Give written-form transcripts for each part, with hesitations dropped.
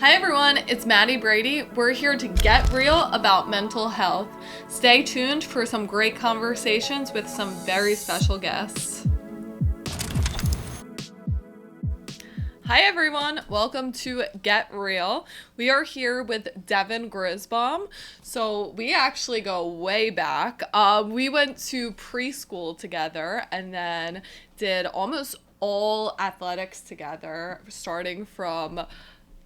Hi everyone, it's Maddie Brady. We're here to get real about mental health. Stay tuned for some great conversations with some very special guests. Hi everyone, welcome to Get Real. We are here with Devon Grisbaum. So we actually go way back. We went to preschool together and then did almost all athletics together, starting from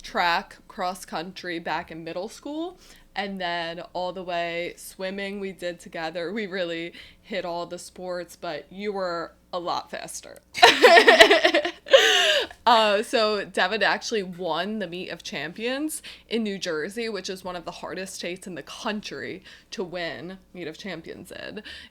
track, cross country back in middle school, and then all the way swimming we did together. We really hit all the sports, but you were a lot faster. So Devon actually won the Meet of Champions in New Jersey, which is one of the hardest states in the country to win Meet of Champions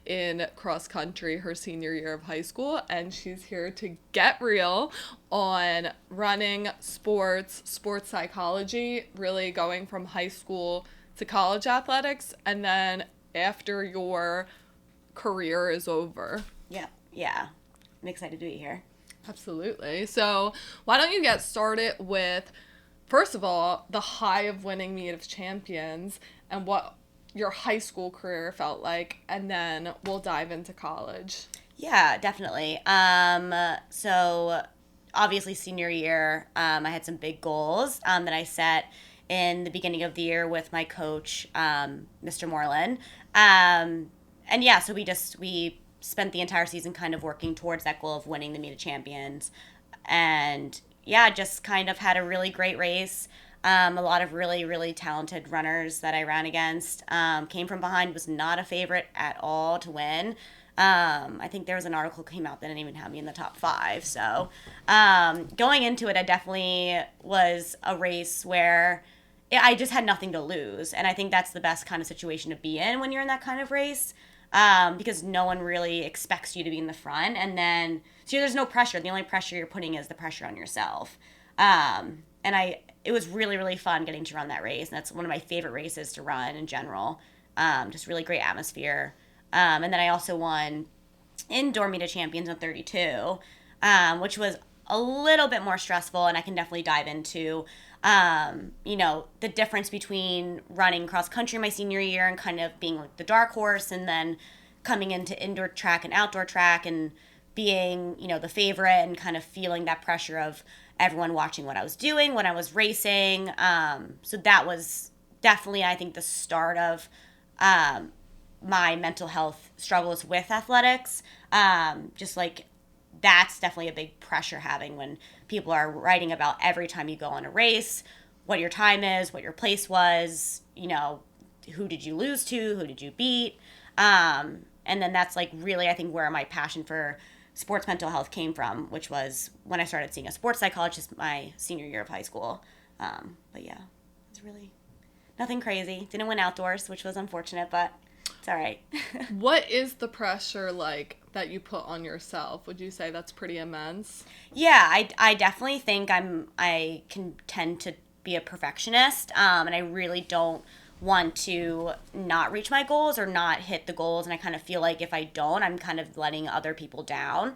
in cross country her senior year of high school. And she's here to get real on running, sports psychology, really going from high school to college athletics, and then after your career is over. Yeah. I'm excited to be here. Absolutely. So why don't you get started with, first of all, the high of winning Meet of Champions and what your high school career felt like, and then we'll dive into college. Yeah, definitely. So obviously senior year, I had some big goals that I set in the beginning of the year with my coach, Mr. Moreland. And yeah, so we spent the entire season kind of working towards that goal of winning the Meet of Champions. And yeah, just kind of had a really great race. A lot of really, really talented runners that I ran against. Came from behind, was not a favorite at all to win. I think there was an article came out that didn't even have me in the top 5. So going into it, I definitely was a race where I just had nothing to lose. And I think that's the best kind of situation to be in when you're in that kind of race. Because no one really expects you to be in the front. And then, so there's no pressure. The only pressure you're putting is the pressure on yourself. It was really, really fun getting to run that race. And that's one of my favorite races to run in general. Just really great atmosphere. And then I also won indoor Meet of Champions on 32, which was a little bit more stressful. And I can definitely dive into the difference between running cross country my senior year and kind of being like the dark horse, and then coming into indoor track and outdoor track and being, the favorite and kind of feeling that pressure of everyone watching what I was doing when I was racing. So that was definitely, I think, the start of my mental health struggles with athletics. Just like that's definitely a big pressure having when people are writing about every time you go on a race, what your time is, what your place was, who did you lose to, who did you beat. And then that's like really, I think, where my passion for sports mental health came from, which was when I started seeing a sports psychologist my senior year of high school. But yeah, it's really nothing crazy. Didn't win outdoors, which was unfortunate, but it's all right. What is the pressure like that you put on yourself? Would you say that's pretty immense? Yeah, I definitely think I can tend to be a perfectionist, and I really don't want to not reach my goals or not hit the goals, and I kind of feel like if I don't, I'm kind of letting other people down.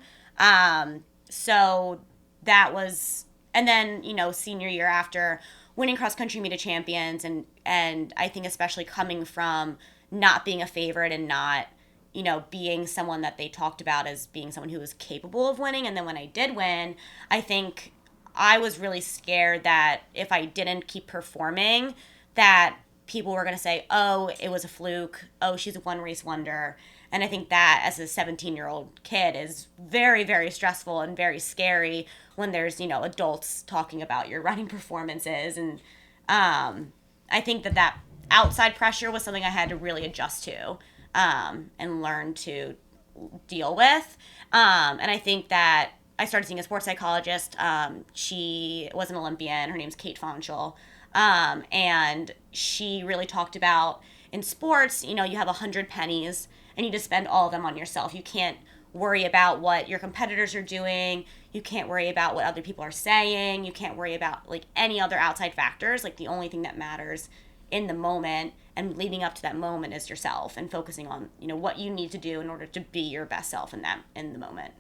So that was, and then, senior year after winning cross country Meet of Champions, and I think especially coming from not being a favorite and not, being someone that they talked about as being someone who was capable of winning. And then when I did win, I think I was really scared that if I didn't keep performing, that people were going to say, oh, it was a fluke. Oh, she's a one race wonder. And I think that as a 17-year-old kid is very, very stressful and very scary when there's, adults talking about your running performances. And I think that outside pressure was something I had to really adjust to and learn to deal with. And I think that I started seeing a sports psychologist. She was an Olympian. Her name's Kate Fonchel. And she really talked about in sports, you have 100 pennies and you just spend all of them on yourself. You can't worry about what your competitors are doing. You can't worry about what other people are saying. You can't worry about like any other outside factors. Like the only thing that matters in the moment and leading up to that moment is yourself and focusing on, what you need to do in order to be your best self in the moment.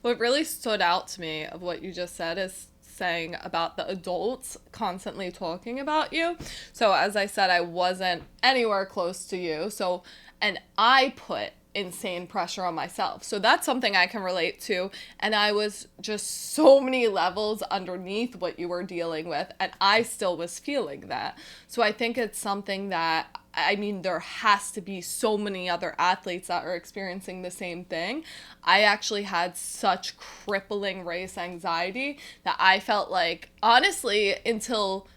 What really stood out to me of what you just said is saying about the adults constantly talking about you. So as I said, I wasn't anywhere close to you. So, and I put insane pressure on myself. So that's something I can relate to. And I was just so many levels underneath what you were dealing with. And I still was feeling that. So I think it's something that, I mean, there has to be so many other athletes that are experiencing the same thing. I actually had such crippling race anxiety that I felt like, honestly, until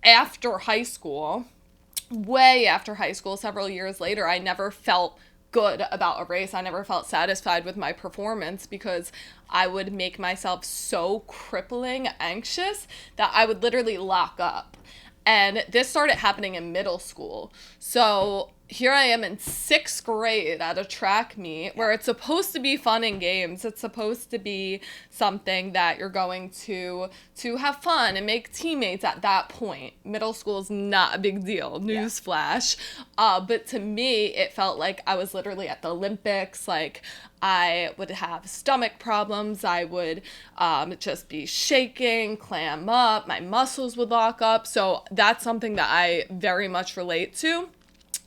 after high school, way after high school, several years later, I never felt good about a race. I never felt satisfied with my performance because I would make myself so crippling anxious that I would literally lock up. And this started happening in middle school. So here I am in 6th grade at a track meet where it's supposed to be fun and games. It's supposed to be something that you're going to have fun and make teammates at that point. Middle school is not a big deal. Newsflash. But to me, it felt like I was literally at the Olympics. Like, I would have stomach problems. I would just be shaking, clam up. My muscles would lock up. So that's something that I very much relate to.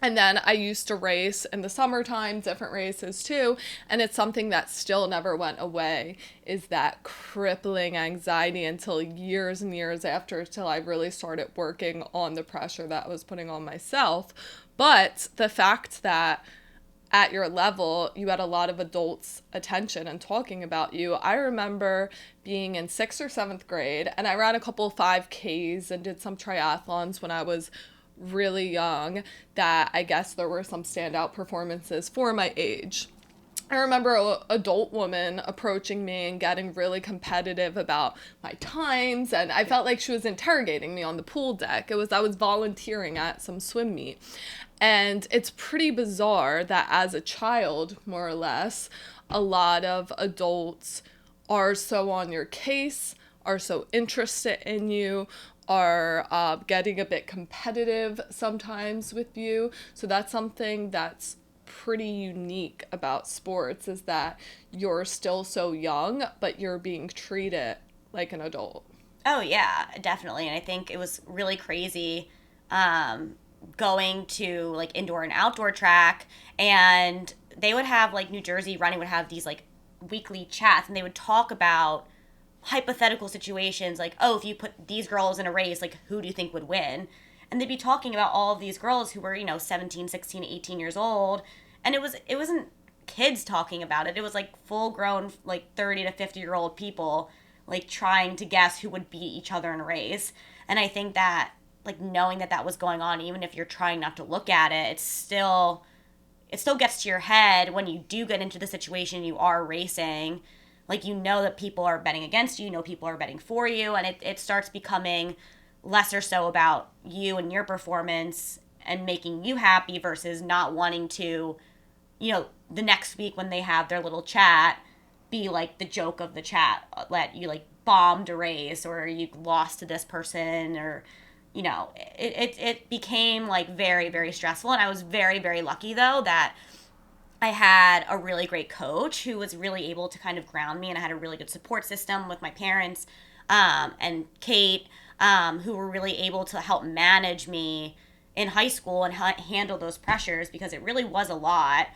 And then I used to race in the summertime, different races too. And it's something that still never went away, is that crippling anxiety until years and years after, till I really started working on the pressure that I was putting on myself. But the fact that at your level, you had a lot of adults' attention and talking about you. I remember being in 6th or 7th grade, and I ran a couple 5Ks and did some triathlons when I was really young, that I guess there were some standout performances for my age. I remember an adult woman approaching me and getting really competitive about my times, and I felt like she was interrogating me on the pool deck. I was volunteering at some swim meet. And it's pretty bizarre that as a child, more or less, a lot of adults are so on your case, are so interested in you, are getting a bit competitive sometimes with you. So that's something that's pretty unique about sports, is that you're still so young, but you're being treated like an adult. Oh yeah, definitely. And I think it was really crazy going to like indoor and outdoor track, and they would have like New Jersey running would have these like weekly chats, and they would talk about hypothetical situations like, oh, if you put these girls in a race, like who do you think would win? And they'd be talking about all of these girls who were, 17, 16, 18 years old, and it wasn't kids talking about it. It was like full grown like 30 to 50-year-old people like trying to guess who would beat each other in a race. And I think that like knowing that that was going on, even if you're trying not to look at it, it still gets to your head when you do get into the situation you are racing. Like, that people are betting against you, people are betting for you, and it starts becoming less or so about you and your performance and making you happy versus not wanting to, the next week when they have their little chat, be like the joke of the chat, let you like bombed a race or you lost to this person, or it became like very, very stressful. And I was very, very lucky though that I had a really great coach who was really able to kind of ground me, and I had a really good support system with my parents and Kate, who were really able to help manage me in high school and handle those pressures, because it really was a lot,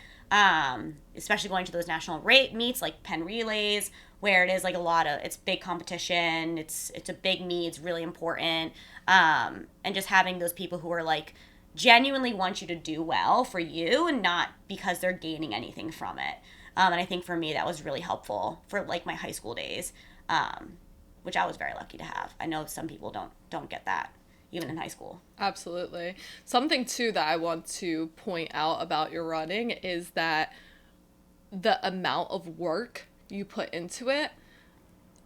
especially going to those national meets like Penn Relays, where it is like it's big competition, it's a big meet, it's really important, and just having those people who are like genuinely want you to do well for you and not because they're gaining anything from it. And I think for me that was really helpful for like my high school days, which I was very lucky to have. I know some people don't get that even in high school. Absolutely. Something too that I want to point out about your running is that the amount of work you put into it,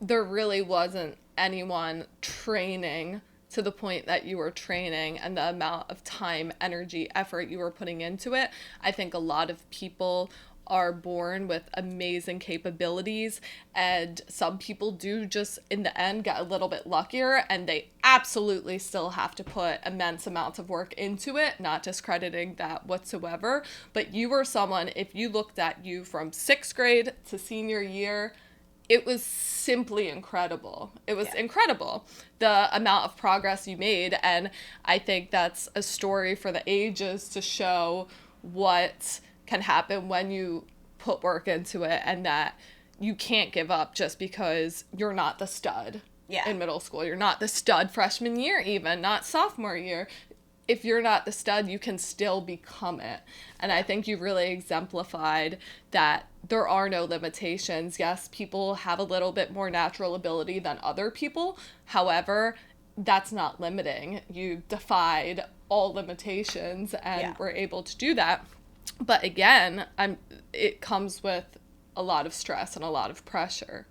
there really wasn't anyone training to the point that you were training, and the amount of time, energy, effort you were putting into it. I think a lot of people are born with amazing capabilities, and some people do just in the end get a little bit luckier, and they absolutely still have to put immense amounts of work into it, not discrediting that whatsoever. But you were someone, if you looked at you from 6th grade to senior year, it was simply incredible. It was incredible, the amount of progress you made. And I think that's a story for the ages to show what can happen when you put work into it, and that you can't give up just because you're not the stud in middle school. You're not the stud freshman year, even, not sophomore year. If you're not the stud, you can still become it. And I think you really exemplified that there are no limitations. Yes, people have a little bit more natural ability than other people. However, that's not limiting. You defied all limitations and were able to do that. But again, it comes with a lot of stress and a lot of pressure.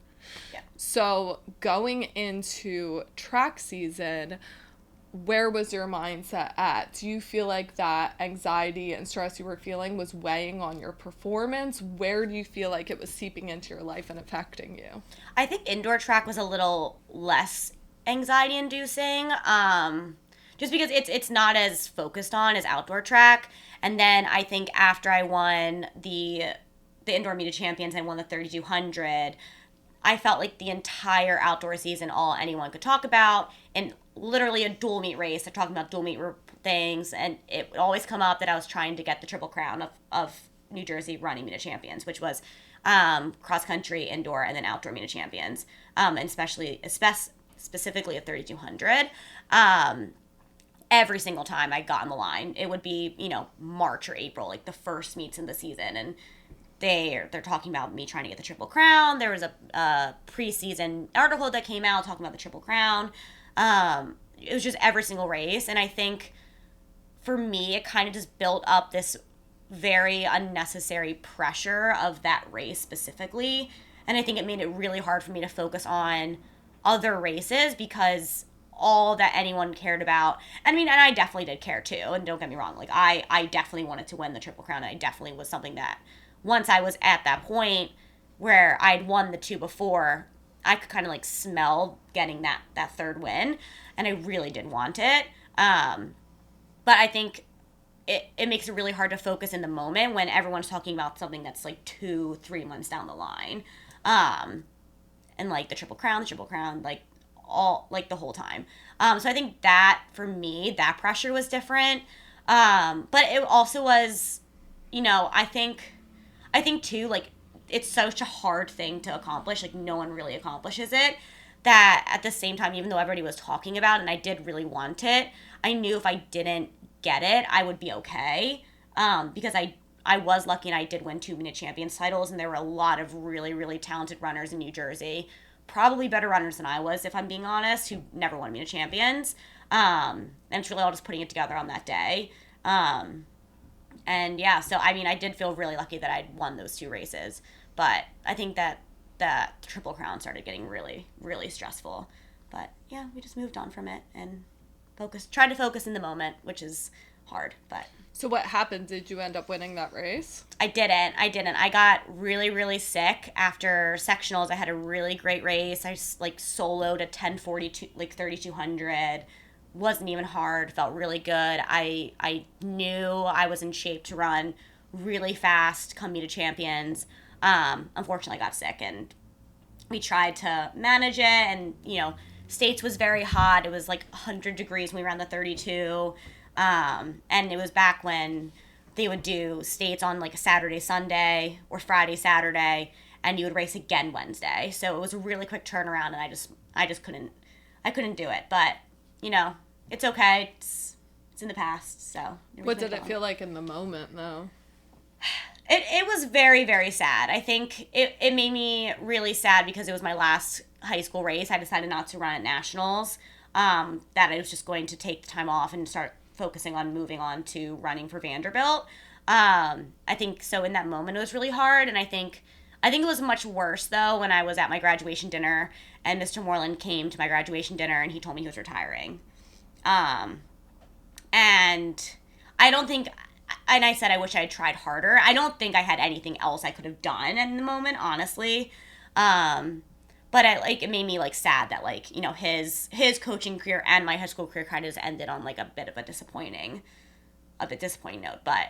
Yeah. So going into track season, where was your mindset at? Do you feel like that anxiety and stress you were feeling was weighing on your performance? Where do you feel like it was seeping into your life and affecting you? I think indoor track was a little less anxiety inducing, just because it's not as focused on as outdoor track. And then I think after I won the indoor meet of champions and won the 3200, I felt like the entire outdoor season, all anyone could talk about, and literally a dual meet race. They're talking about dual meet things, and it would always come up that I was trying to get the Triple Crown of New Jersey running meet of champions, which was cross country, indoor, and then outdoor meet of champions, and specifically a 3200. Every single time I got on the line, it would be, March or April, like the first meets in the season, and they're talking about me trying to get the Triple Crown. There was a preseason article that came out talking about the Triple Crown. It was just every single race. And I think for me, it kind of just built up this very unnecessary pressure of that race specifically. And I think it made it really hard for me to focus on other races, because all that anyone cared about, and I definitely did care too, and don't get me wrong, like I definitely wanted to win the Triple Crown, and I definitely was something that once I was at that point where I'd won the two before, I could kind of like smell getting that third win, and I really did want it. But I think it makes it really hard to focus in the moment when everyone's talking about something that's like 2-3 months down the line. And like the Triple Crown, like all, like the whole time. So I think that for me, that pressure was different. But it also was, I think too, like, it's such a hard thing to accomplish. Like, no one really accomplishes it. That at the same time, even though everybody was talking about it and I did really want it, I knew if I didn't get it, I would be okay. Because I was lucky and I did win 2 minute champions titles, and there were a lot of really, really talented runners in New Jersey. Probably better runners than I was, if I'm being honest, who never won minute champions. And it's really all just putting it together on that day. And yeah, so I did feel really lucky that I'd won those 2 races. But I think that Triple Crown started getting really, really stressful. But yeah, we just moved on from it and tried to focus in the moment, which is hard. But so what happened? Did you end up winning that race? I didn't. I got really, really sick after sectionals. I had a really great race. I just like soloed a 10:42, like 3200. Wasn't even hard. Felt really good. I knew I was in shape to run really fast come meet of champions. Unfortunately, I got sick, and we tried to manage it, and States was very hot. It was like 100 degrees when we ran the 32. And it was back when they would do States on like a Saturday, Sunday, or Friday, Saturday, and you would race again Wednesday. So it was a really quick turnaround, and I just couldn't do it. But it's okay. It's in the past. So what did it feel like in the moment, though? It was very, very sad. I think it made me really sad because it was my last high school race. I decided not to run at nationals. That I was just going to take the time off and start focusing on moving on to running for Vanderbilt. I think so in that moment it was really hard, and I think it was much worse though when I was at my graduation dinner and Mr. Moreland came to my graduation dinner and he told me he was retiring. And I don't think, and I said I wish I had tried harder. I don't think I had anything else I could have done in the moment, honestly. But it made me like sad that like, his coaching career and my high school career kind of just ended on like a bit of a disappointing note. But,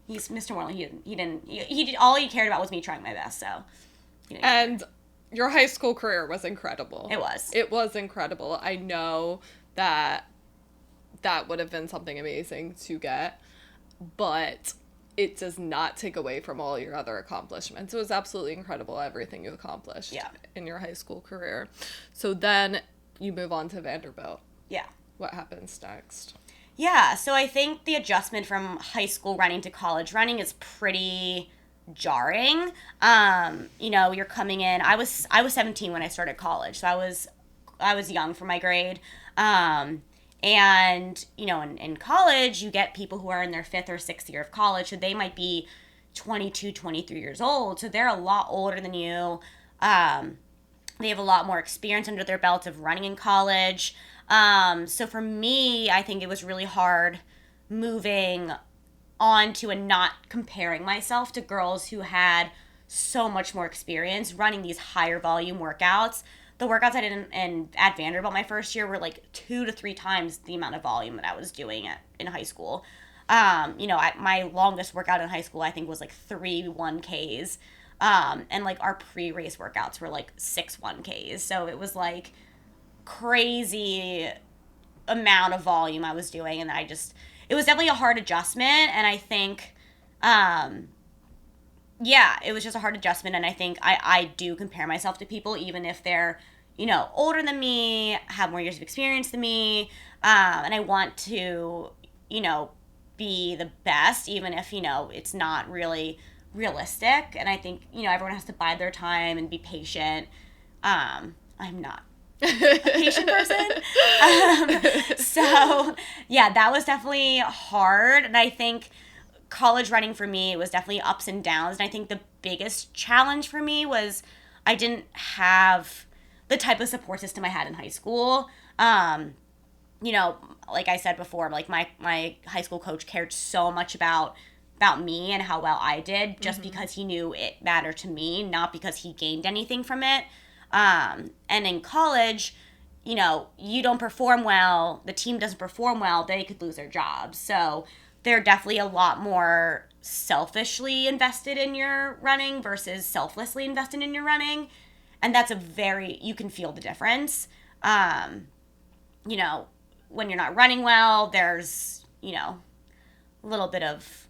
He's Mr. Morley. He did all he cared about was me trying my best. So, and your high school career was incredible. It was incredible. I know that would have been something amazing to get, but it does not take away from all your other accomplishments. It was absolutely incredible, everything you accomplished in your high school career. So then you move on to Vanderbilt. Yeah. What happens next? Yeah, so I think the adjustment from high school running to college running is pretty jarring. You're coming in. I was 17 when I started college, so I was young for my grade. In college, you get people who are in their 5th or 6th year of college, so they might be 22, 23 years old, so they're a lot older than you. They have a lot more experience under their belts of running in college. So for me, I think it was really hard moving on to and not comparing myself to girls who had so much more experience running these higher volume workouts. The workouts I did at Vanderbilt my first year were like 2 to 3 times the amount of volume that I was doing in high school. My longest workout in high school I think was like 3 1Ks. And like our pre-race workouts were like 6 1Ks. So it was like crazy amount of volume I was doing, and it was definitely a hard adjustment, and I think it was just a hard adjustment, and I think I do compare myself to people even if they're older than me, have more years of experience than me, and I want to be the best even if it's not really realistic, and I think everyone has to bide their time and be patient. I'm not a patient person. That was definitely hard. And I think college running for me, it was definitely ups and downs. And I think the biggest challenge for me was I didn't have the type of support system I had in high school. Like I said before, like my high school coach cared so much about me and how well I did just because he knew it mattered to me, not because he gained anything from it. And in college, you don't perform well, the team doesn't perform well, they could lose their jobs. So they're definitely a lot more selfishly invested in your running versus selflessly invested in your running. And that's you can feel the difference. When you're not running well, there's, a little bit of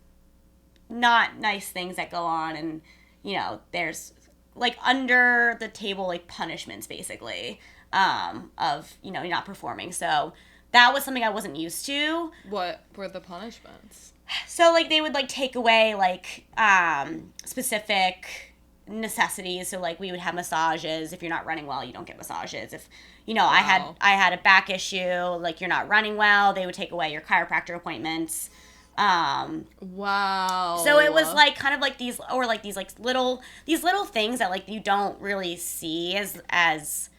not nice things that go on. And, there's like under the table like punishments basically of you're not performing. So that was something I wasn't used to. What were the punishments? So like they would like take away like specific necessities. So like we would have massages. If you're not running well, you don't get massages. If wow. I had a back issue, like you're not running well, they would take away your chiropractor appointments. Wow. So it was like kind of like these little things that like you don't really see as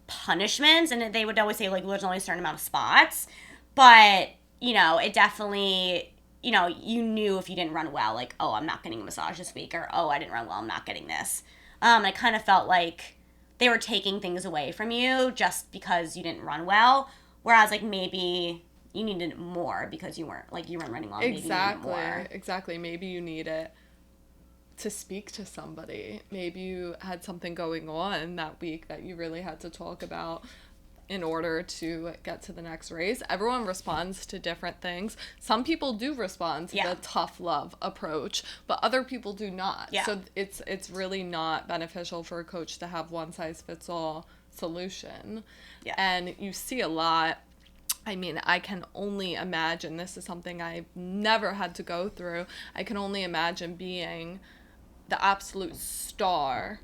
punishments, and they would always say like there's only a certain amount of spots, but it definitely you knew if you didn't run well, like, oh, I'm not getting a massage this week, or oh, I didn't run well, I'm not getting this. I kind of felt like they were taking things away from you just because you didn't run well, whereas like maybe you needed more because you weren't running well. Exactly. Maybe you need it to speak to somebody. Maybe you had something going on that week that you really had to talk about in order to get to the next race. Everyone responds to different things. Some people do respond to the tough love approach, but other people do not. Yeah. So it's really not beneficial for a coach to have one size fits all solution. Yeah. And you see a lot. I mean, I can only imagine, this is something I've never had to go through. I can only imagine being the absolute star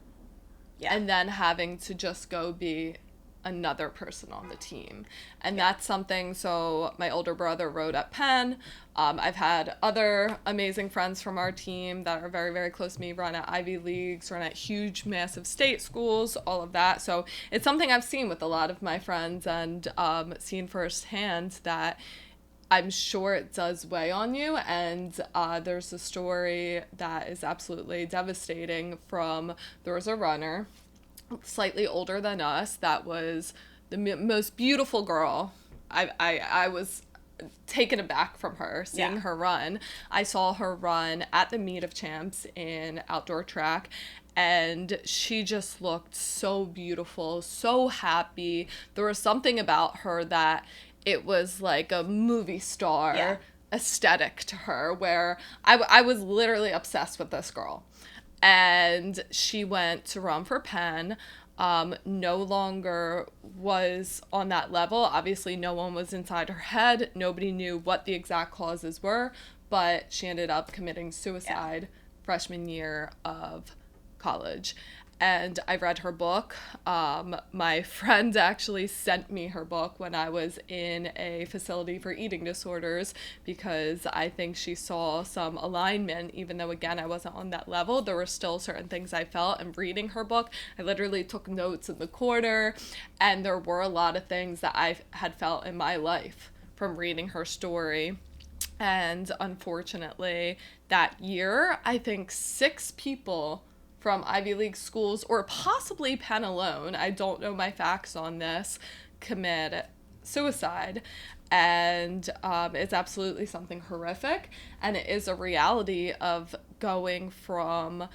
and then having to just go be another person on the team. And that's something, so my older brother rode at Penn. I've had other amazing friends from our team that are very, very close to me, run at Ivy Leagues, run at huge, massive state schools, all of that. So it's something I've seen with a lot of my friends and seen firsthand that I'm sure it does weigh on you. And there's a story that is absolutely devastating there was a runner slightly older than us that was the most beautiful girl. I was taken aback from her seeing her run. I saw her run at the Meet of Champs in outdoor track, and she just looked so beautiful, so happy. There was something about her that it was like a movie star aesthetic to her, where I was literally obsessed with this girl. And she went to run for Penn. No longer was on that level. Obviously, no one was inside her head. Nobody knew what the exact causes were, but she ended up committing suicide freshman year of college. And I read her book. My friend actually sent me her book when I was in a facility for eating disorders, because I think she saw some alignment, even though, again, I wasn't on that level. There were still certain things I felt. And reading her book, I literally took notes in the corner, and there were a lot of things that I had felt in my life from reading her story. And unfortunately, that year, I think 6 people from Ivy League schools, or possibly Penn alone, I don't know my facts on this, commit suicide. And it's absolutely something horrific. And it is a reality of going from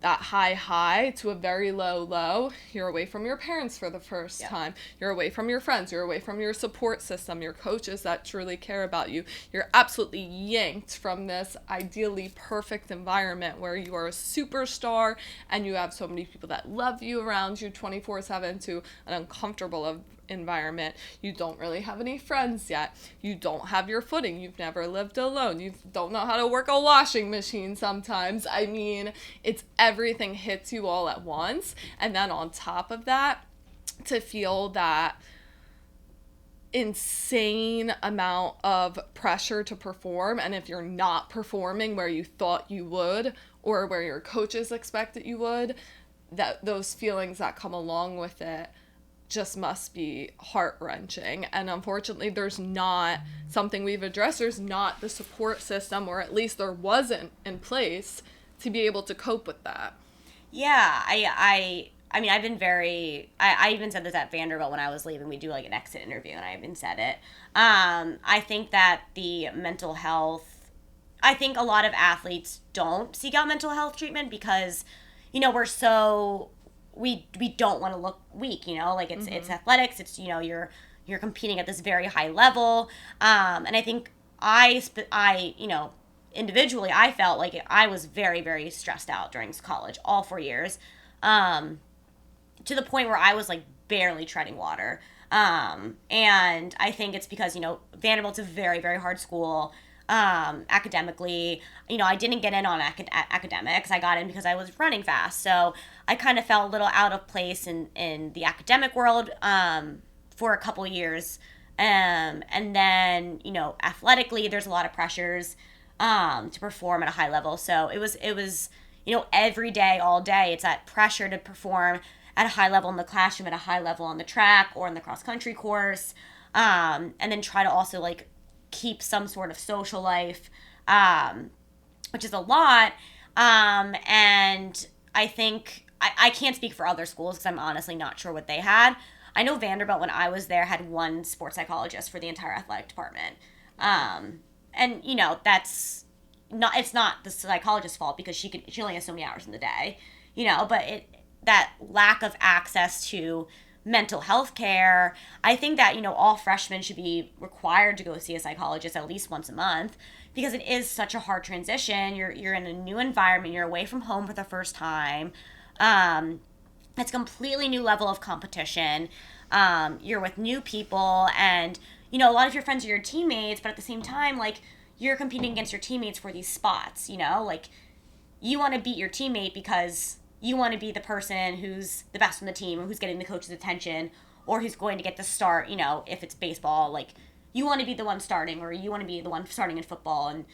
that high to a very low. You're away from your parents for the first time. You're away from your friends. You're away from your support system, your coaches that truly care about you. You're absolutely yanked from this ideally perfect environment where you are a superstar and you have so many people that love you around you 24/7 to an uncomfortable environment. You don't really have any friends yet. You don't have your footing. You've never lived alone. You don't know how to work a washing machine sometimes. I mean, it's everything hits you all at once. And then on top of that, to feel that insane amount of pressure to perform, and if you're not performing where you thought you would or where your coaches expected you would, that those feelings that come along with it just must be heart-wrenching. And unfortunately, there's not something we've addressed. There's not the support system, or at least there wasn't in place to be able to cope with that. Yeah, I mean, I've been I even said this at Vanderbilt when I was leaving. We do like an exit interview, and I even said it. I think that the mental health, I think a lot of athletes don't seek out mental health treatment because, we're so, we don't want to look weak, like it's athletics. It's, you're competing at this very high level. And I think individually, I felt like I was very, very stressed out during college, all 4 years. To the point where I was like barely treading water. And I think it's because, Vanderbilt's a very, very hard school. Academically, I didn't get in on academics. I got in because I was running fast. So I kind of felt a little out of place in the academic world, for a couple years. And then, athletically, there's a lot of pressures, to perform at a high level. So it was, every day, all day, it's that pressure to perform at a high level in the classroom, at a high level on the track or in the cross country course. And then try to also like keep some sort of social life, which is a lot. And I think, I can't speak for other schools because I'm honestly not sure what they had. I know Vanderbilt, when I was there, had one sports psychologist for the entire athletic department. And, that's not, it's not the psychologist's fault because she only has so many hours in the day, but that lack of access to mental health care, I think that, all freshmen should be required to go see a psychologist at least once a month because it is such a hard transition. You're in a new environment. You're away from home for the first time. It's a completely new level of competition. You're with new people and, a lot of your friends are your teammates, but at the same time, like, you're competing against your teammates for these spots, like, you want to beat your teammate because you want to be the person who's the best on the team or who's getting the coach's attention or who's going to get the start, if it's baseball, like, you want to be the one starting or you want to be the one starting in football. And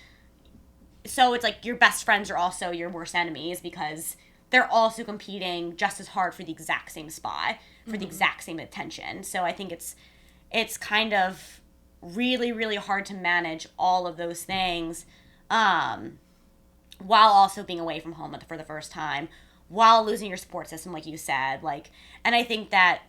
so it's like your best friends are also your worst enemies because they're also competing just as hard for the exact same spot, for the exact same attention. So I think it's kind of really, really hard to manage all of those things, while also being away from home for the first time, while losing your support system, like you said. And I think that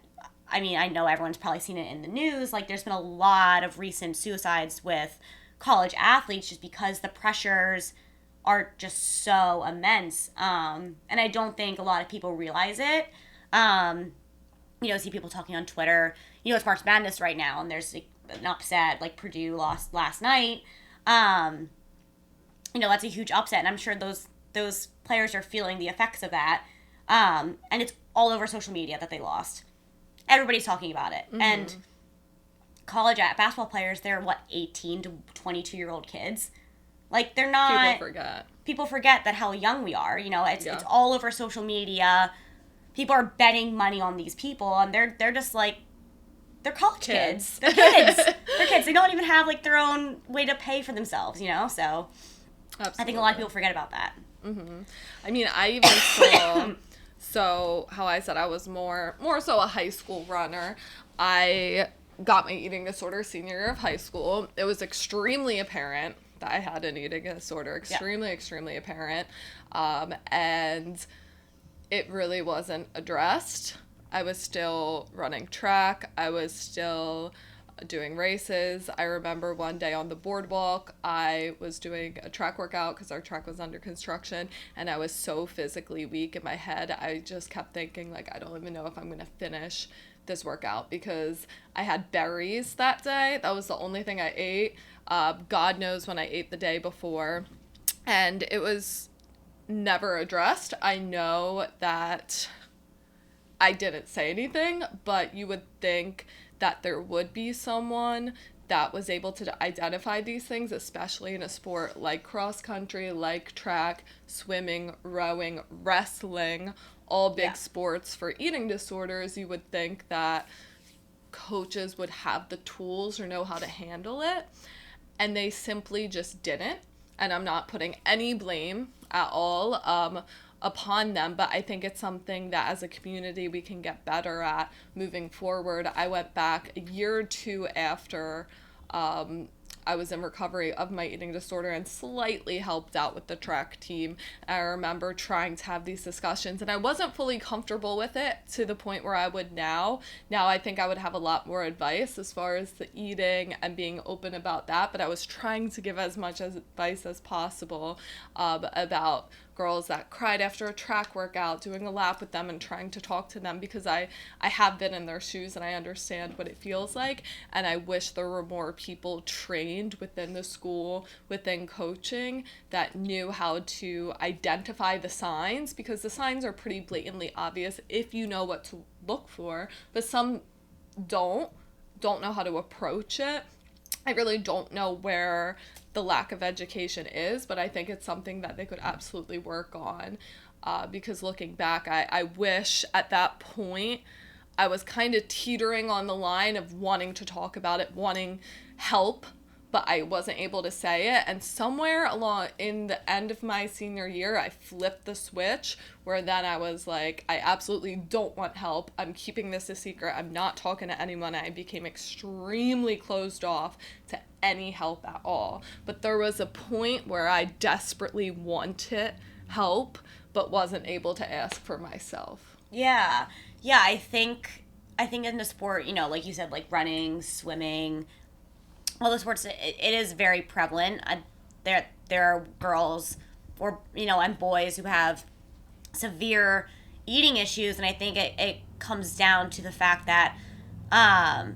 I mean, I know everyone's probably seen it in the news. Like, there's been a lot of recent suicides with college athletes just because the pressures are just so immense. And I don't think a lot of people realize it. See people talking on Twitter. It's March Madness right now, and there's an upset. Like, Purdue lost last night. That's a huge upset, and I'm sure those players are feeling the effects of that. And it's all over social media that they lost. Everybody's talking about it. Mm-hmm. And college basketball players, they're 18 to 22-year-old kids. Like, they're not... People forget that how young we are. It's all over social media. People are betting money on these people, and they're just like... They're college kids. They're kids. They're kids. They don't even have, like, their own way to pay for themselves, So... Absolutely. I think a lot of people forget about that. Mm-hmm. I mean, I even saw... So, how I said I was more so a high school runner. I got my eating disorder senior year of high school. It was extremely apparent that I had an eating disorder. Extremely apparent. And it really wasn't addressed. I was still running track. I was still doing races. I remember one day on the boardwalk, I was doing a track workout because our track was under construction, and I was so physically weak in my head. I just kept thinking, like, I don't even know if I'm going to finish this workout because I had berries that day. That was the only thing I ate. God knows when I ate the day before, and it was never addressed. I know that I didn't say anything, but you would think that there would be someone that was able to identify these things, especially in a sport like cross country, like track, swimming, rowing, wrestling, all big sports for eating disorders. You would think that coaches would have the tools or know how to handle it, and they simply just didn't. And I'm not putting any blame at all upon them, but I think it's something that as a community we can get better at moving forward. I went back a year or two after I was in recovery of my eating disorder and slightly helped out with the track team. I remember trying to have these discussions, and I wasn't fully comfortable with it to the point where I would now. Now I think I would have a lot more advice as far as the eating and being open about that, but I was trying to give as much advice as possible about girls that cried after a track workout, doing a lap with them and trying to talk to them, because I have been in their shoes and I understand what it feels like, and I wish there were more people trained within the school, within coaching, that knew how to identify the signs, because the signs are pretty blatantly obvious if you know what to look for, but some don't know how to approach it. I really don't know where the lack of education is, but I think it's something that they could absolutely work on, because looking back, I wish at that point I was kind of teetering on the line of wanting to talk about it, wanting help, but I wasn't able to say it. And somewhere along in the end of my senior year, I flipped the switch where then I was like, I absolutely don't want help. I'm keeping this a secret. I'm not talking to anyone. I became extremely closed off to any help at all. But there was a point where I desperately wanted help, but wasn't able to ask for myself. Yeah. I think in the sport, like you said, like running, swimming, all the sports, it is very prevalent. There are girls and boys who have severe eating issues, and I think it comes down to the fact that I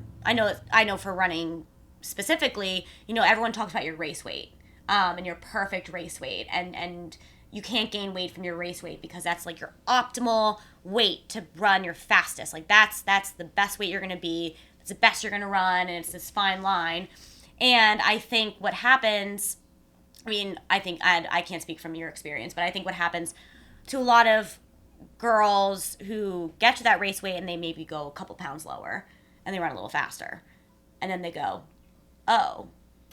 know for running specifically, everyone talks about your race weight and your perfect race weight, and you can't gain weight from your race weight because that's like your optimal weight to run your fastest. Like that's the best weight you're going to be. It's the best you're going to run, and it's this fine line. And I think what happens, I can't speak from your experience, but I think what happens to a lot of girls who get to that race weight and they maybe go a couple pounds lower and they run a little faster. And then they go, oh,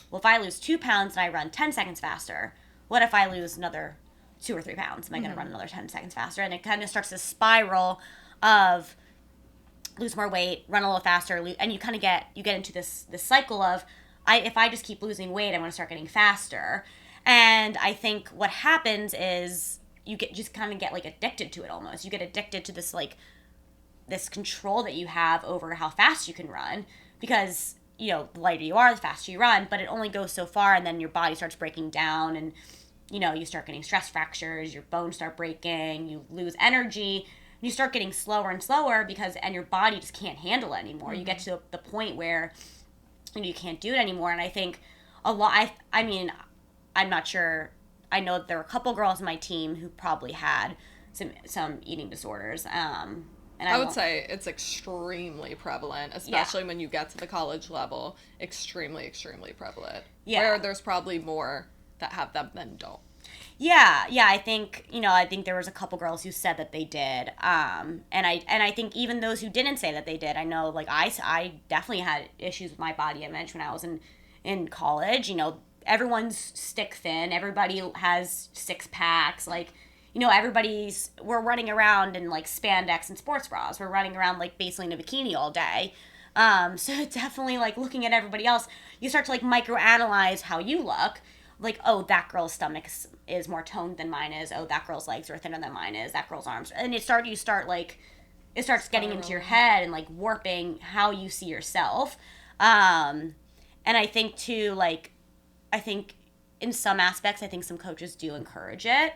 well, if I lose 2 pounds and I run 10 seconds faster, what if I lose another 2 or 3 pounds? Am I going to run another 10 seconds faster? And it kind of starts this spiral of lose more weight, run a little faster, and you kind of get into this cycle of, if I just keep losing weight, I'm going to start getting faster. And I think what happens is you just kind of get like addicted to it almost. You get addicted to this like this control that you have over how fast you can run, because the lighter you are, the faster you run, but it only goes so far, and then your body starts breaking down, and you start getting stress fractures, your bones start breaking, you lose energy, you start getting slower and slower and your body just can't handle it anymore. You get to the point where you can't do it anymore. And I think a lot, I mean, I'm not sure. I know that there were a couple girls in my team who probably had some eating disorders. And I would say it's extremely prevalent, especially when you get to the college level. Extremely, extremely prevalent. Yeah. Where there's probably more that have them than don't. Yeah, I think there was a couple girls who said that they did, and I think even those who didn't say that they did, I know, like, I definitely had issues with my body image when I was in college. Everyone's stick thin, everybody has six packs, like, we're running around in like spandex and sports bras, we're running around like basically in a bikini all day. So definitely, like, looking at everybody else, you start to like microanalyze how you look. Like, oh, that girl's stomach is more toned than mine is. Oh, that girl's legs are thinner than mine is. That girl's arms. And it starts getting into your head and, like, warping how you see yourself. And I think, too, like, in some aspects, I think some coaches do encourage it.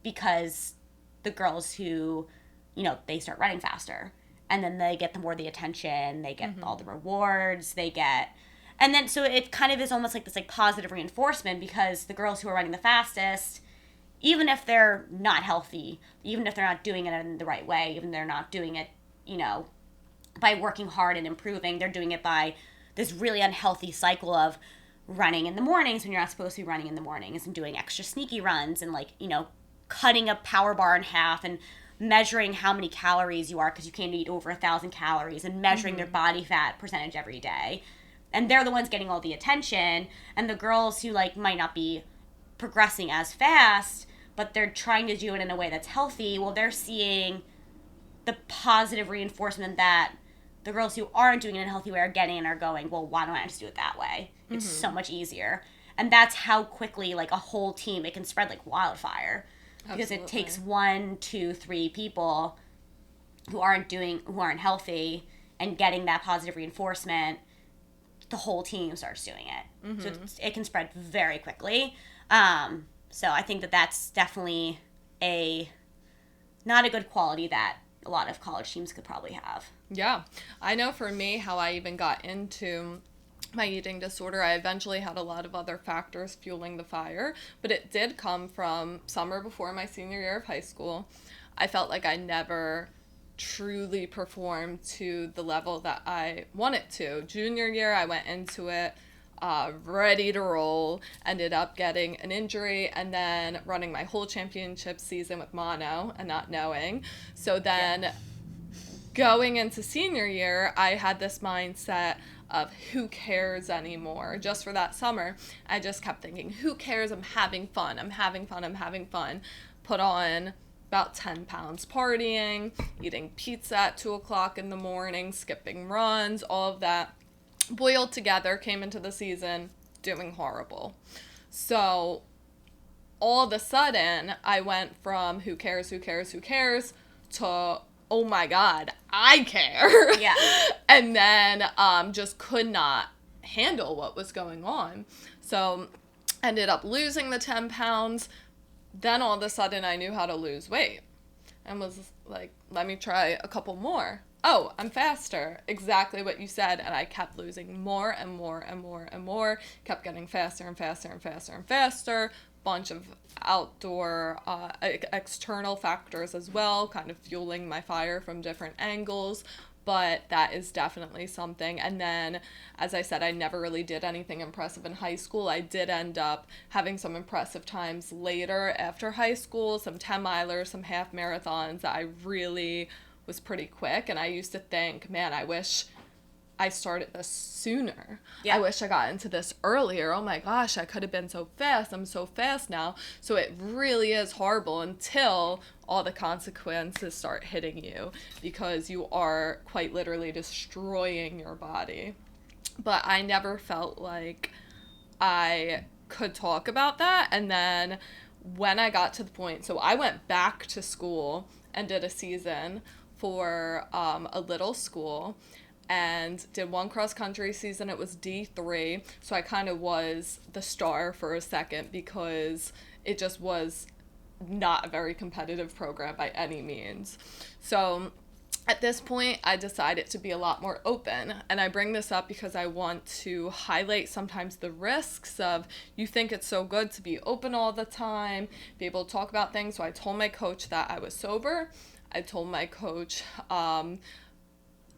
Because the girls who, they start running faster. And then they get more of the attention. They get all the rewards. And then, so it kind of is almost like this, like, positive reinforcement, because the girls who are running the fastest, even if they're not healthy, even if they're not doing it in the right way, even if they're not doing it, by working hard and improving, they're doing it by this really unhealthy cycle of running in the mornings when you're not supposed to be running in the mornings, and doing extra sneaky runs, and, like, cutting a power bar in half, and measuring how many calories you are, because you can't eat over 1,000 calories, and measuring their body fat percentage every day. And they're the ones getting all the attention, and the girls who, like, might not be progressing as fast, but they're trying to do it in a way that's healthy, well, they're seeing the positive reinforcement that the girls who aren't doing it in a healthy way are getting, and are going, well, why don't I just do it that way? It's so much easier. And that's how quickly, like, a whole team, it can spread like wildfire. Because it takes 1, 2, 3 people who aren't healthy and getting that positive reinforcement, the whole team starts doing it. So it can spread very quickly. So I think that's definitely not a good quality that a lot of college teams could probably have. Yeah. I know for me, how I even got into my eating disorder, I eventually had a lot of other factors fueling the fire, but it did come from summer before my senior year of high school. I felt like I never truly performed to the level that I wanted to. Junior year, I went into it ready to roll, ended up getting an injury, and then running my whole championship season with mono and not knowing. So then going into senior year, I had this mindset of who cares anymore. Just for that summer, I just kept thinking, who cares? I'm having fun. Put on about 10 pounds partying, eating pizza at 2 o'clock in the morning, skipping runs, all of that boiled together, came into the season doing horrible. So all of a sudden, I went from who cares to, oh my God, I care. Yeah. And then just could not handle what was going on. So ended up losing the 10 pounds. Then all of a sudden I knew how to lose weight and was like, let me try a couple more. Oh, I'm faster. Exactly what you said. And I kept losing more and more and more and more. Kept getting faster and faster and faster and faster. Bunch of outdoor external factors as well, kind of fueling my fire from different angles. But that is definitely something. And then, as I said, I never really did anything impressive in high school. I did end up having some impressive times later after high school, some 10-milers, some half marathons that I really was pretty quick. And I used to think, man, I wish I started this sooner. Yeah. I wish I got into this earlier. Oh my gosh, I could have been so fast. I'm so fast now. So it really is horrible until all the consequences start hitting you, because you are quite literally destroying your body. But I never felt like I could talk about that. And then when I got to the point, so I went back to school and did a season for a little school and did one cross country season. It was D3. So I kind of was the star for a second because it just was not a very competitive program by any means. So at this point, I decided to be a lot more open. And I bring this up because I want to highlight sometimes the risks of you think it's so good to be open all the time, be able to talk about things. So I told my coach that I was sober. I told my coach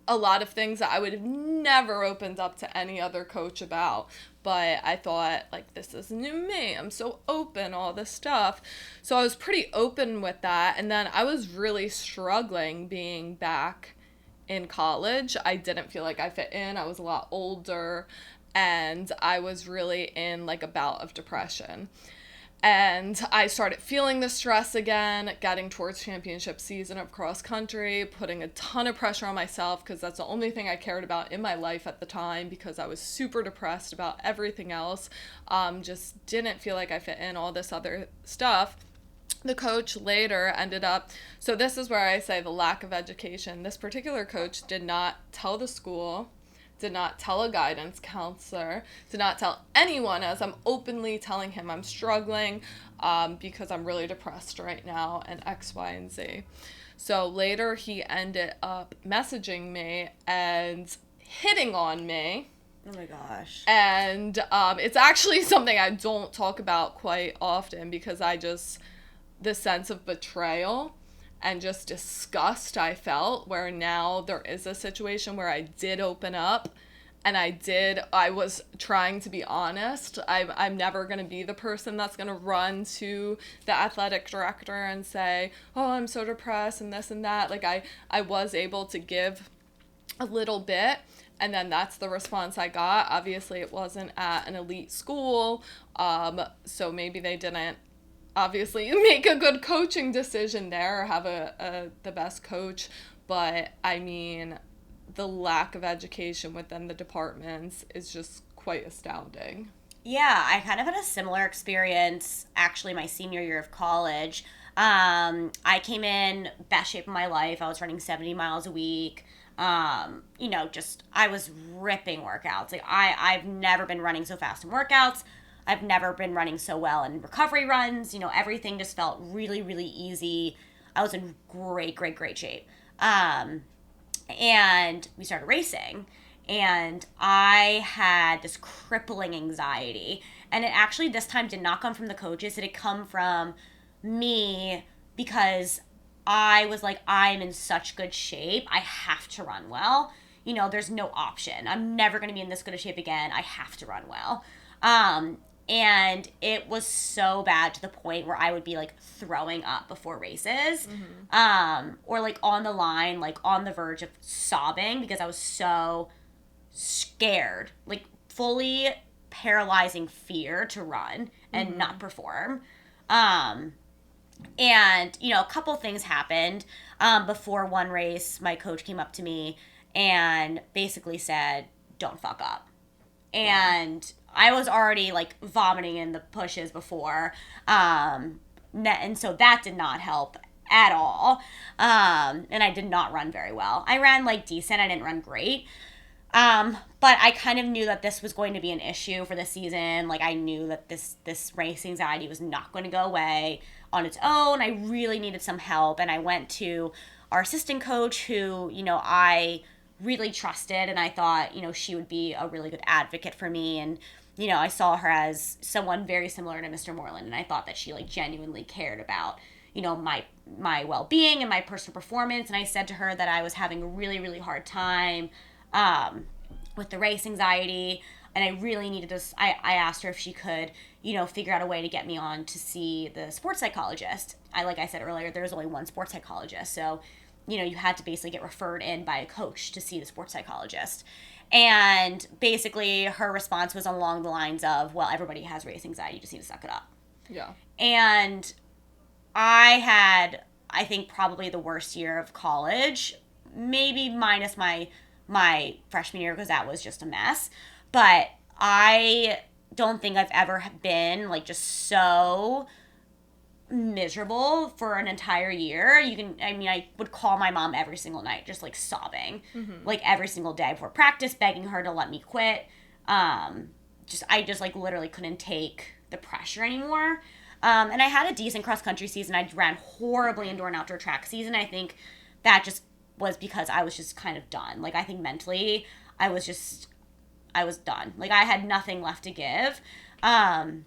a lot of things that I would have never opened up to any other coach about. But I thought, like, this is new me. I'm so open, all this stuff. So I was pretty open with that. And then I was really struggling being back in college. I didn't feel like I fit in. I was a lot older. And I was really in, like, a bout of depression. And I started feeling the stress again, getting towards championship season of cross country, putting a ton of pressure on myself because that's the only thing I cared about in my life at the time because I was super depressed about everything else. Just didn't feel like I fit in, all this other stuff. The coach later ended up, so this is where I say the lack of education. This particular coach did not tell the school, did not tell a guidance counselor, did not tell anyone, as I'm openly telling him I'm struggling because I'm really depressed right now and X, Y, and Z. So later he ended up messaging me and hitting on me. Oh my gosh. And it's actually something I don't talk about quite often because the sense of betrayal and just disgust I felt, where now there is a situation where I did open up and I was trying to be honest. I'm never going to be the person that's going to run to the athletic director and say, oh, I'm so depressed and this and that. Like I was able to give a little bit, and then that's the response I got. Obviously it wasn't at an elite school, so maybe they didn't obviously make a good coaching decision there or have the best coach. But I mean, the lack of education within the departments is just quite astounding. Yeah, I had a similar experience actually my senior year of college. I came in best shape of my life. I was running 70 miles a week. Just I was ripping workouts. Like I've never been running so fast in workouts. I've never been running so well in recovery runs. Everything just felt really, really easy. I was in great shape. And we started racing. And I had this crippling anxiety. And it actually this time did not come from the coaches. It had come from me because I was like, I'm in such good shape. I have to run well. There's no option. I'm never going to be in this good a shape again. I have to run well. And it was so bad to the point where I would be like throwing up before races, or like on the line, like on the verge of sobbing because I was so scared, like fully paralyzing fear to run and not perform. And, a couple things happened. Before one race, my coach came up to me and basically said, don't fuck up. And I was already like vomiting in the pushes before. And so that did not help at all. And I did not run very well. I ran like decent. I didn't run great. But I kind of knew that this was going to be an issue for the season. Like I knew that this race anxiety was not going to go away on its own. I really needed some help. And I went to our assistant coach who, I really trusted, and I thought, she would be a really good advocate for me. And, I saw her as someone very similar to Mr. Moreland, and I thought that she like genuinely cared about, my well-being and my personal performance. And I said to her that I was having a really, really hard time with the race anxiety, and I really needed to, I asked her if she could, figure out a way to get me on to see the sports psychologist. Like I said earlier, there's only one sports psychologist, so you had to basically get referred in by a coach to see the sports psychologist. And basically her response was along the lines of, well, everybody has race anxiety, you just need to suck it up. Yeah. And I had, I think, probably the worst year of college, maybe minus my freshman year because that was just a mess. But I don't think I've ever been like just so miserable for an entire year. I would call my mom every single night, just like sobbing, like every single day before practice, begging her to let me quit. I just like literally couldn't take the pressure anymore. And I had a decent cross country season. I ran horribly indoor and outdoor track season. I think that just was because I was just kind of done. Like, I think mentally I was done. Like, I had nothing left to give. And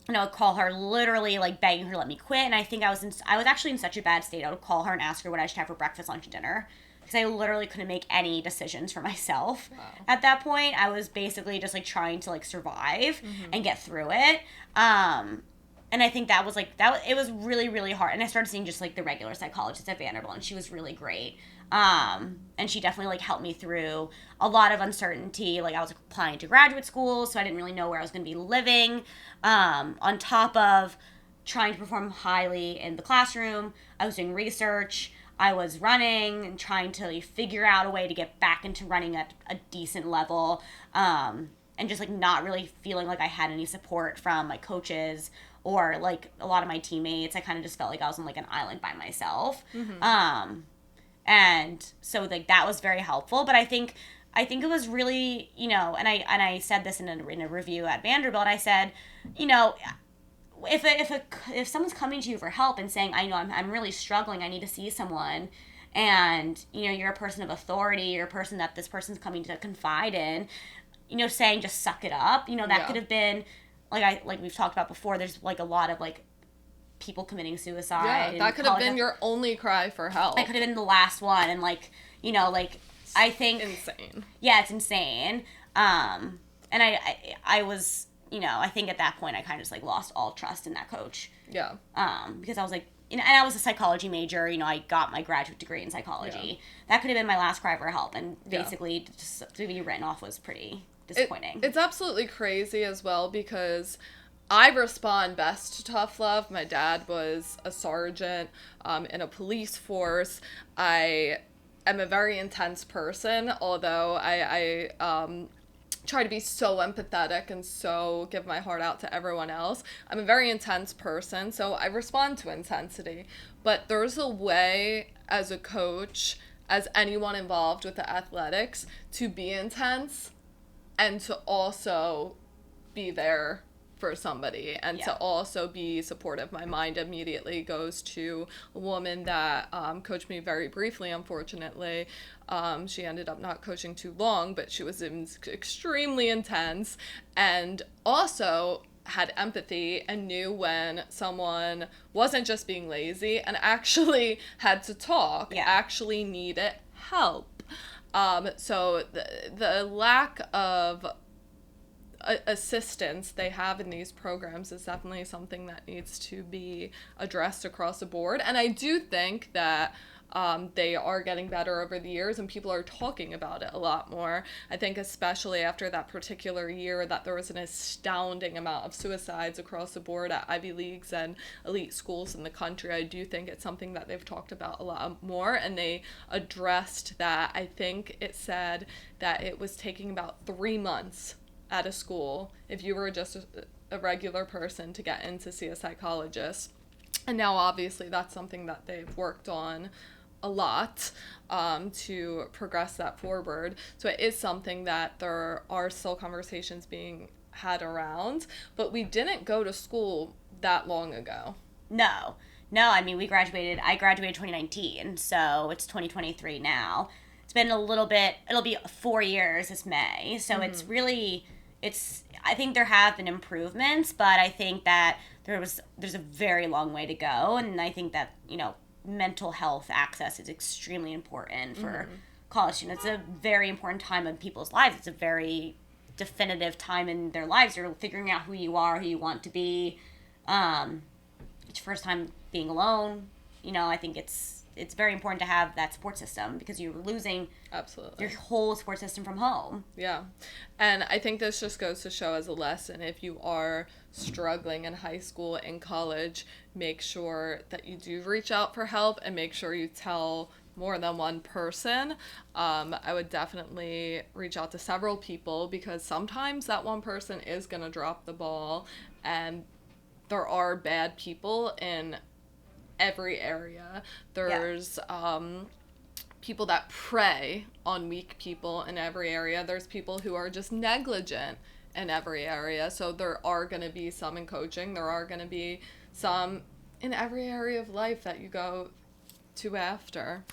I would call her literally like begging her to let me quit. And I think I was actually in such a bad state. I would call her and ask her what I should have for breakfast, lunch, and dinner. Because I literally couldn't make any decisions for myself. Wow. At that point. I was basically just like trying to like survive and get through it. And I think that was it was really, really hard. And I started seeing just like the regular psychologist at Vanderbilt, and she was really great. And she definitely like helped me through a lot of uncertainty. Like, I was applying to graduate school, so I didn't really know where I was going to be living. On top of trying to perform highly in the classroom, I was doing research. I was running and trying to figure out a way to get back into running at a decent level. And just like not really feeling like I had any support from my coaches or like a lot of my teammates. I kind of just felt like I was on like an island by myself. And so like that was very helpful. But I think it was really, and I said this in a review at Vanderbilt. I said, if someone's coming to you for help and saying, I'm really struggling, I need to see someone, and you're a person of authority, you're a person that this person's coming to confide in, saying just suck it up, that could have been like we've talked about before. There's like a lot of like people committing suicide. Yeah, that could have been your only cry for help. That could have been the last one, and I think insane. Yeah, it's insane. And I was, I think at that point I kind of just like lost all trust in that coach. Yeah. Because I was like, and I was a psychology major. I got my graduate degree in psychology. Yeah. That could have been my last cry for help, and basically just to be written off was pretty disappointing. It's absolutely crazy as well, because I respond best to tough love. My dad was a sergeant in a police force. I am a very intense person, although I try to be so empathetic and so give my heart out to everyone else. I'm a very intense person, so I respond to intensity. But there's a way as a coach, as anyone involved with the athletics, to be intense and to also be there for somebody and to also be supportive. My mind immediately goes to a woman that coached me very briefly, unfortunately. She ended up not coaching too long, but she was extremely intense and also had empathy and knew when someone wasn't just being lazy and actually had to talk, actually needed help. So the lack of assistance they have in these programs is definitely something that needs to be addressed across the board. And I do think that they are getting better over the years and people are talking about it a lot more. I think especially after that particular year that there was an astounding amount of suicides across the board at Ivy Leagues and elite schools in the country. I do think it's something that they've talked about a lot more, and they addressed that. I think it said that it was taking about 3 months at a school if you were just a regular person to get in to see a psychologist. And now obviously that's something that they've worked on a lot to progress that forward. So it is something that there are still conversations being had around, but we didn't go to school that long ago. No, I mean, I graduated 2019, so it's 2023 now. It's been a little bit, it'll be 4 years this May, so it's really, I think there have been improvements, but I think that there's a very long way to go, and I think that, mental health access is extremely important for college students. It's a very important time in people's lives. It's a very definitive time in their lives. You're figuring out who you are, who you want to be. It's your first time being alone. I think it's very important to have that support system because you're losing absolutely your whole support system from home. Yeah. And I think this just goes to show as a lesson, if you are struggling in high school and college, make sure that you do reach out for help and make sure you tell more than one person. I would definitely reach out to several people because sometimes that one person is going to drop the ball and there are bad people in every area. There's people that prey on weak people in every area. There's people who are just negligent in every area. So there are going to be some in coaching. There are going to be some in every area of life that you go to after.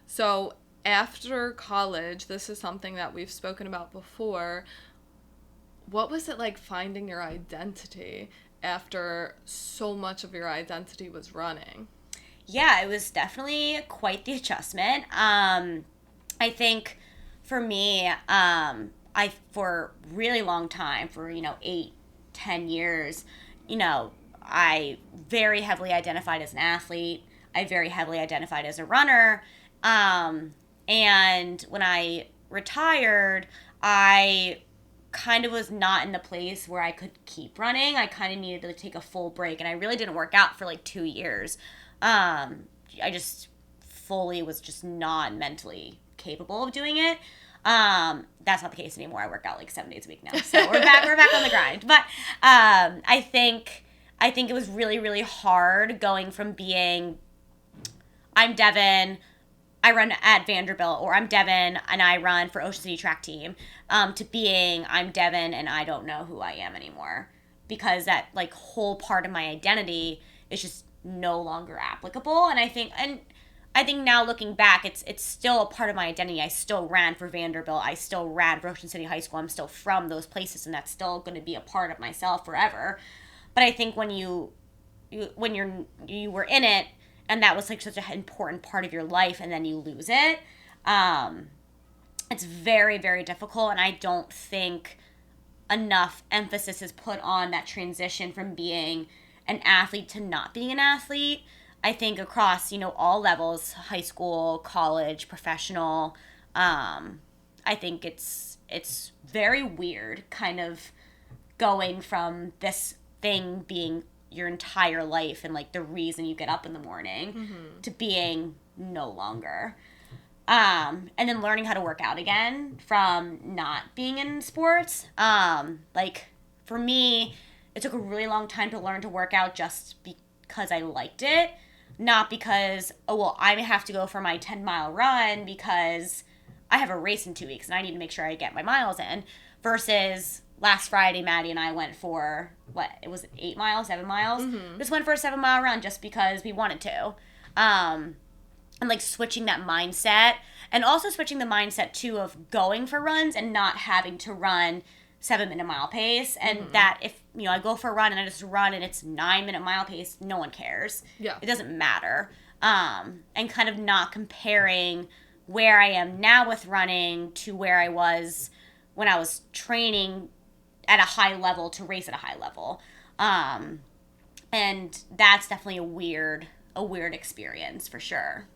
So after college, this is something that we've spoken about before. What was it like finding your identity after so much of your identity was running? Yeah, it was definitely quite the adjustment. I think for me, I for a really long time, for 8, 10 years, I very heavily identified as an athlete. I very heavily identified as a runner. And when I retired, I kind of was not in the place where I could keep running. I kind of needed to take a full break, and I really didn't work out for like 2 years. I just fully was just not mentally capable of doing it. That's not the case anymore. I work out like 7 days a week now, so we're back on the grind. But I think it was really, really hard going from being I'm Devon, I run at Vanderbilt, or I'm Devon and I run for Ocean City track team, to being I'm Devon and I don't know who I am anymore, because that like whole part of my identity is just no longer applicable. And I think now looking back, it's still a part of my identity. I still ran for Vanderbilt. I still ran for Ocean City High School. I'm still from those places, and that's still going to be a part of myself forever. But I think when you were in it, and that was like such an important part of your life, and then you lose it, it's very, very difficult. And I don't think enough emphasis is put on that transition from being an athlete to not being an athlete. I think across, all levels, high school, college, professional, I think it's very weird kind of going from this thing being your entire life and like the reason you get up in the morning to being no longer. And then learning how to work out again from not being in sports. Like for me, it took a really long time to learn to work out just because I liked it. Not because, I have to go for my 10-mile run because I have a race in 2 weeks and I need to make sure I get my miles in. Versus last Friday, Maddie and I went for, 8 miles, 7 miles? Just went for a 7-mile run just because we wanted to. And like switching that mindset, and also switching the mindset too of going for runs and not having to run 7-minute mile pace. And that if, I go for a run and I just run and it's 9-minute mile pace, no one cares. Yeah. It doesn't matter. And kind of not comparing where I am now with running to where I was when I was training at a high level to race at a high level. And that's definitely a weird experience for sure.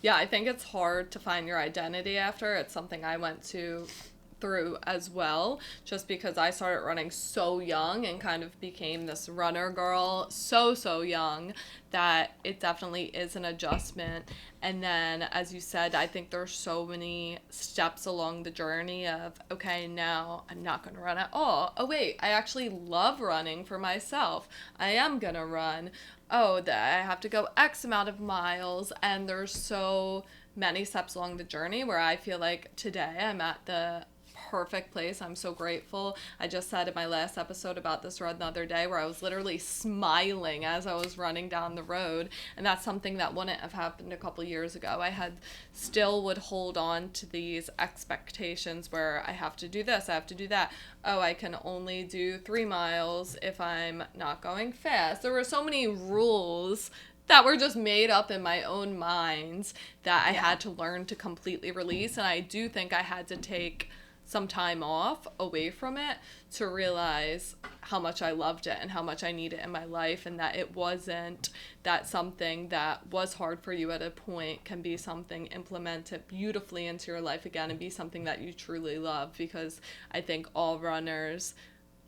Yeah, I think it's hard to find your identity after. It's something I went through as well, just because I started running so young and kind of became this runner girl so young that it definitely is an adjustment. And then, as you said, I think there's so many steps along the journey of, okay, now I'm not going to run at all. Oh, wait, I actually love running for myself. I am going to run. Oh, I have to go X amount of miles. And there's so many steps along the journey where I feel like today I'm at the perfect place. I'm so grateful. I just said in my last episode about this run the other day where I was literally smiling as I was running down the road, and that's something that wouldn't have happened a couple years ago. I still would hold on to these expectations where I have to do this, I have to do that. Oh, I can only do 3 miles if I'm not going fast. There were so many rules that were just made up in my own mind that I had to learn to completely release. And I do think I had to take some time off away from it to realize how much I loved it and how much I need it in my life, and that it wasn't that something that was hard for you at a point can be something implemented beautifully into your life again and be something that you truly love, because I think all runners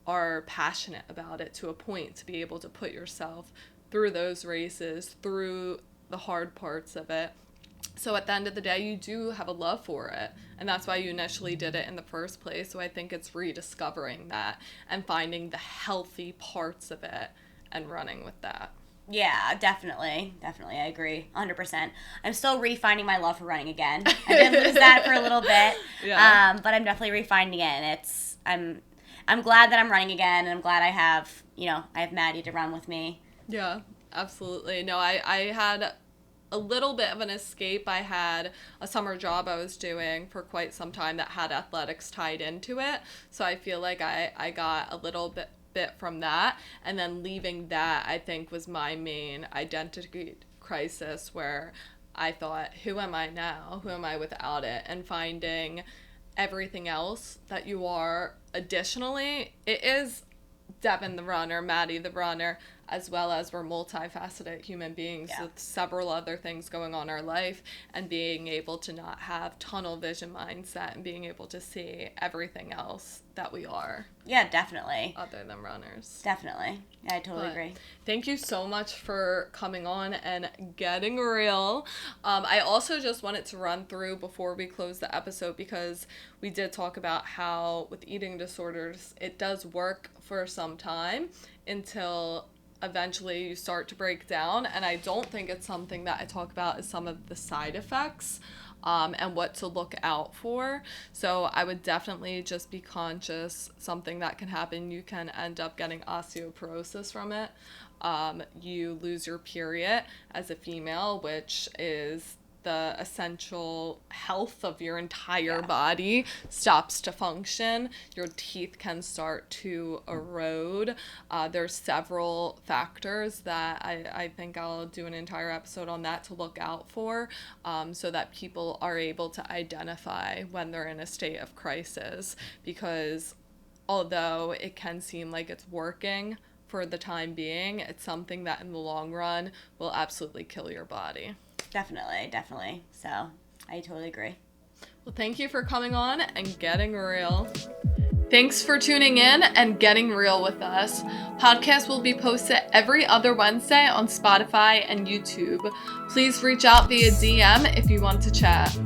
are passionate about it to a point to be able to put yourself through those races, through the hard parts of it. So at the end of the day, you do have a love for it, and that's why you initially did it in the first place. So I think it's rediscovering that and finding the healthy parts of it and running with that. Yeah, definitely. Definitely. I agree. 100%. I'm still refining my love for running again. I did lose that for a little bit. Yeah. But I'm definitely refining it. And I'm glad that I'm running again, and I'm glad I have Maddie to run with me. Yeah, absolutely. No, I had a little bit of an escape. I had a summer job I was doing for quite some time that had athletics tied into it. So I feel like I got a little bit from that, and then leaving that, I think, was my main identity crisis, where I thought, who am I now? Who am I without it? And finding everything else that you are additionally. It is Devon the runner, Maddie the runner, as well as we're multifaceted human beings with several other things going on in our life, and being able to not have tunnel vision mindset and being able to see everything else that we are. Yeah, definitely. Other than runners. Definitely. Yeah, I totally agree. Thank you so much for coming on and getting real. I also just wanted to run through before we close the episode, because we did talk about how with eating disorders, it does work for some time until eventually you start to break down. And I don't think it's something that I talk about as some of the side effects and what to look out for. So I would definitely just be conscious. Something that can happen, you can end up getting osteoporosis from it. You lose your period as a female, which is the essential health of your entire body stops to function. Your teeth can start to erode. There's several factors that I think I'll do an entire episode on that to look out for, so that people are able to identify when they're in a state of crisis, because although it can seem like it's working for the time being, it's something that in the long run will absolutely kill your body. Definitely. So, I totally agree. Well, thank you for coming on and getting real. Thanks for tuning in and getting real with us. Podcasts will be posted every other Wednesday on Spotify and YouTube. Please reach out via DM if you want to chat.